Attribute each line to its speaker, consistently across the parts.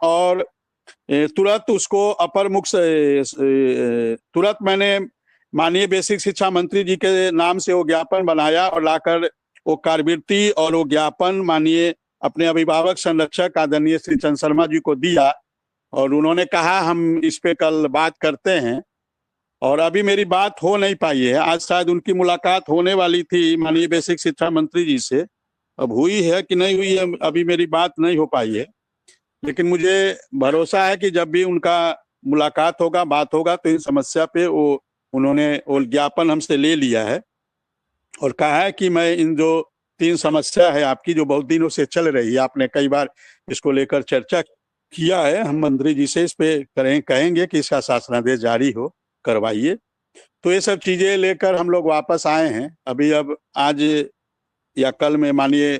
Speaker 1: और तुरंत उसको अपर मुख्य तुरंत मैंने माननीय बेसिक शिक्षा मंत्री जी के नाम से वो ज्ञापन बनाया और लाकर वो कार्यवृत्ति और वो ज्ञापन माननीय अपने अभिभावक संरक्षक आदरणीय श्री चंद्र शर्मा जी को दिया और उन्होंने कहा हम इस पे कल बात करते हैं। और अभी मेरी बात हो नहीं पाई है। आज शायद उनकी मुलाकात होने वाली थी माननीय बेसिक शिक्षा मंत्री जी से, अब हुई है कि नहीं हुई है अभी मेरी बात नहीं हो पाई है, लेकिन मुझे भरोसा है कि जब भी उनका मुलाकात होगा, बात होगा, तो इस समस्या पे उन्होंने वो ज्ञापन हमसे ले लिया है और कहा है कि मैं इन जो 3 समस्या है आपकी जो बहुत दिनों से चल रही है, आपने कई बार इसको लेकर चर्चा किया है, हम मंत्री जी से इस पे कहेंगे कि इसका शासनादेश जारी हो, करवाइए। तो ये सब चीजें लेकर हम लोग वापस आए हैं। अभी अब आज या कल में माननीय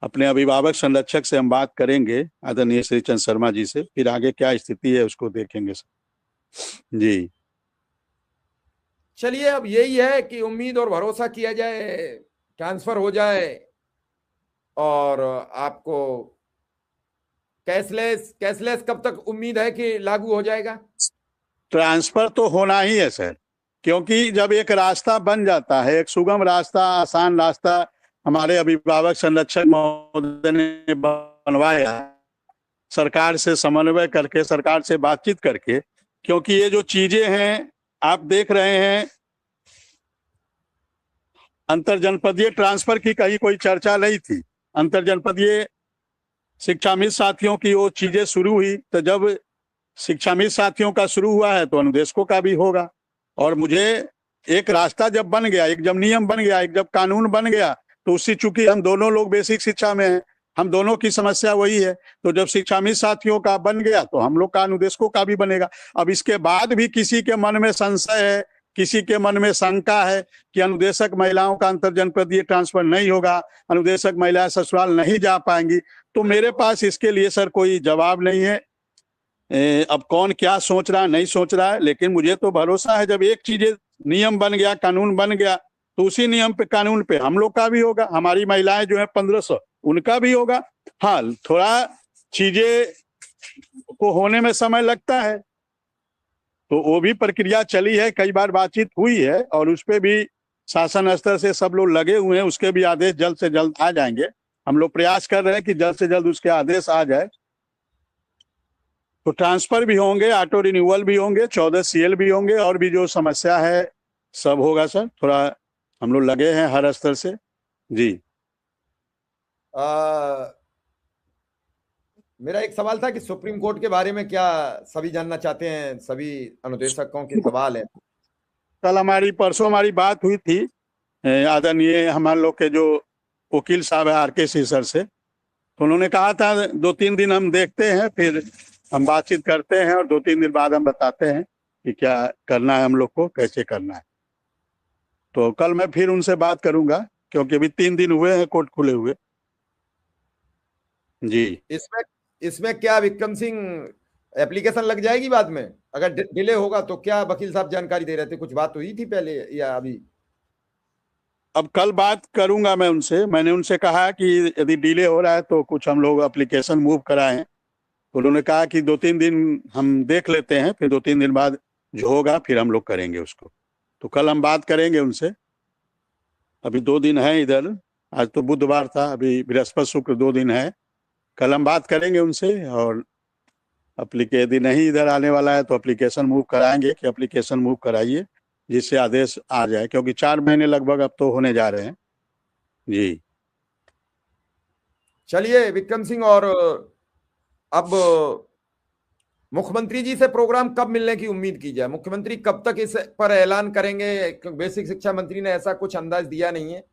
Speaker 1: अपने अभिभावक संरक्षक से हम बात करेंगे आदरणीय श्री चंद्र शर्मा जी से, फिर आगे क्या स्थिति है उसको देखेंगे सर। जी
Speaker 2: चलिए, अब यही है कि उम्मीद और भरोसा किया जाए, ट्रांसफर हो जाए और आपको कैशलेस कब तक उम्मीद है कि लागू हो जाएगा?
Speaker 1: ट्रांसफर तो होना ही है सर, क्योंकि जब एक रास्ता बन जाता है, एक सुगम रास्ता, आसान रास्ता हमारे अभिभावक संरक्षक महोदय ने बनवाया, सरकार से समन्वय करके, सरकार से बातचीत करके, क्योंकि ये जो चीजें हैं आप देख रहे हैं, अंतर जनपदीय ट्रांसफर की कहीं कोई चर्चा नहीं थी। अंतर जनपदीय शिक्षा मित्र साथियों की वो चीजें शुरू हुई, तो जब शिक्षा मित्र साथियों का शुरू हुआ है तो अनुदेशकों का भी होगा। और मुझे एक रास्ता जब बन गया, एक जब नियम बन गया, एक जब कानून बन गया, तो उससे चूंकि हम दोनों लोग बेसिक शिक्षा में हैं, हम दोनों की समस्या वही है, तो जब शिक्षा मित्र साथियों का बन गया तो हम लोग का अनुदेशकों का भी बनेगा। अब इसके बाद भी किसी के मन में संशय है, किसी के मन में शंका है कि अनुदेशक महिलाओं का अंतर जनपदीय ट्रांसफर नहीं होगा, अनुदेशक महिलाएं ससुराल नहीं जा पाएंगी, तो मेरे पास इसके लिए सर कोई जवाब नहीं है। अब कौन क्या सोच रहा है, नहीं सोच रहा है, लेकिन मुझे तो भरोसा है जब एक चीज नियम बन गया, कानून बन गया, तो उसी नियम पे, कानून पे हम लोग का भी होगा, हमारी महिलाएं जो है 1500 उनका भी होगा। हाँ, थोड़ा चीजें को होने में समय लगता है, तो वो भी प्रक्रिया चली है, कई बार बातचीत हुई है और उस पर भी शासन स्तर से सब लोग लगे हुए हैं, उसके भी आदेश जल्द से जल्द आ जाएंगे। हम लोग प्रयास कर रहे हैं कि जल्द से जल्द उसके आदेश आ जाए, तो ट्रांसफर भी होंगे, ऑटो रिन्यूअल भी होंगे, 14 CL भी होंगे, और भी जो समस्या है सब होगा सर। थोड़ा हम लोग लगे हैं हर स्तर से। जी
Speaker 2: मेरा एक सवाल था कि सुप्रीम कोर्ट के बारे में क्या सभी जानना चाहते हैं, सभी अनुदेशकों के सवाल है।
Speaker 1: कल परसों हमारी बात हुई थी आदरणीय हमारे लोग के जो वकील साहब है RK सर से, तो उन्होंने कहा था 2-3 दिन हम देखते हैं, फिर हम बातचीत करते हैं और 2-3 दिन बाद हम बताते हैं कि क्या करना है हम लोग को, कैसे करना है। तो कल मैं फिर उनसे बात करूंगा, क्योंकि अभी 3 दिन हुए हैं कोर्ट खुले हुए। जी
Speaker 2: इसमें क्या विक्रम सिंह एप्लीकेशन लग जाएगी बाद में अगर डिले होगा तो? क्या वकील साहब जानकारी दे रहे थे, कुछ बात हुई थी पहले या अभी?
Speaker 1: अब कल बात करूंगा मैं उनसे। मैंने उनसे कहा कि यदि डिले हो रहा है तो कुछ हम लोग एप्लीकेशन मूव कराएं, तो उन्होंने कहा कि 2-3 दिन हम देख लेते हैं, फिर 2-3 दिन बाद जो होगा फिर हम लोग करेंगे उसको। तो कल हम बात करेंगे उनसे। अभी 2 दिन है इधर, आज तो बुधवार था, अभी बृहस्पति शुक्र 2 दिन है, कल हम बात करेंगे उनसे। और यदि नहीं इधर आने वाला है तो एप्लीकेशन मूव कराएंगे कि एप्लीकेशन मूव कराइए जिससे आदेश आ जाए, क्योंकि 4 महीने लगभग अब तो होने जा रहे हैं। जी
Speaker 2: चलिए विक्रम सिंह, और अब मुख्यमंत्री जी से प्रोग्राम कब मिलने की उम्मीद की जाए? मुख्यमंत्री कब तक इस पर ऐलान करेंगे? बेसिक शिक्षा मंत्री ने ऐसा कुछ अंदाज दिया नहीं है,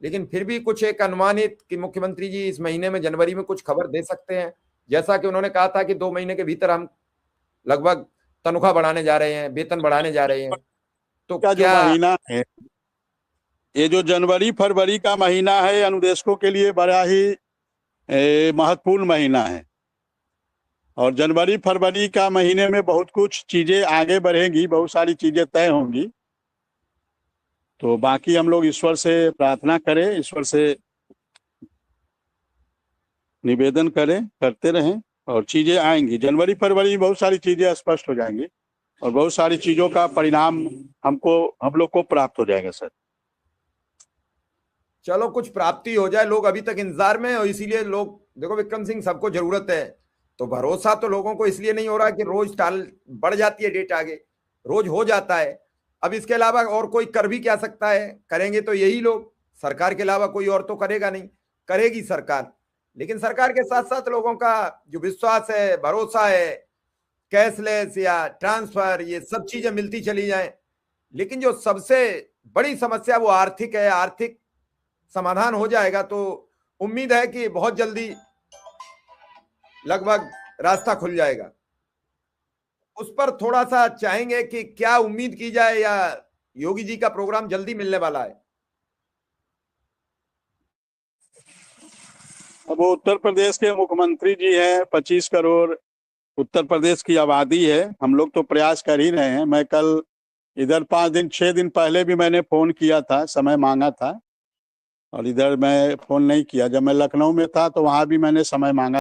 Speaker 2: लेकिन फिर भी कुछ एक अनुमानित कि मुख्यमंत्री जी इस महीने में, जनवरी में कुछ खबर दे सकते हैं, जैसा कि उन्होंने कहा था कि 2 महीने के भीतर हम लगभग तनख्वाह बढ़ाने जा रहे हैं, वेतन बढ़ाने जा रहे हैं। तो
Speaker 1: क्या जो महीना है, ये जो जनवरी फरवरी का महीना है, अनुदेशकों के लिए बड़ा ही महत्वपूर्ण महीना है, और जनवरी फरवरी का महीने में बहुत कुछ चीजें आगे बढ़ेंगी, बहुत सारी चीजें तय होंगी। तो बाकी हम लोग ईश्वर से प्रार्थना करें, ईश्वर से निवेदन करें, करते रहें और चीजें आएंगी। जनवरी फरवरी में बहुत सारी चीजें स्पष्ट हो जाएंगी और बहुत सारी चीजों का परिणाम हम लोग को प्राप्त हो जाएगा सर।
Speaker 2: चलो कुछ प्राप्ति हो जाए, लोग अभी तक इंतजार में हैं और इसीलिए लोग, देखो विक्रम सिंह, सबको जरूरत है, तो भरोसा तो लोगों को इसलिए नहीं हो रहा कि रोज टाल बढ़ जाती है डेट आगे, रोज हो जाता है। अब इसके अलावा और कोई कर भी क्या सकता है? करेंगे तो यही लोग, सरकार के अलावा कोई और तो करेगा नहीं, करेगी सरकार। लेकिन सरकार के साथ साथ लोगों का जो विश्वास है, भरोसा है, कैशलेस या ट्रांसफर, ये सब चीजें मिलती चली जाए। लेकिन जो सबसे बड़ी समस्या वो आर्थिक है, आर्थिक समाधान हो जाएगा तो उम्मीद है कि बहुत जल्दी लगभग रास्ता खुल जाएगा। उस पर थोड़ा सा चाहेंगे कि क्या उम्मीद की जाए, या योगी जी का प्रोग्राम जल्दी मिलने वाला है?
Speaker 1: अब वो उत्तर प्रदेश के मुख्यमंत्री जी हैं, 25 करोड़ उत्तर प्रदेश की आबादी है। हम लोग तो प्रयास कर ही रहे हैं। मैं कल इधर 6 दिन पहले भी मैंने फोन किया था, समय मांगा था, और इधर मैं फोन नहीं किया। जब मैं लखनऊ में था तो वहां भी मैंने समय मांगा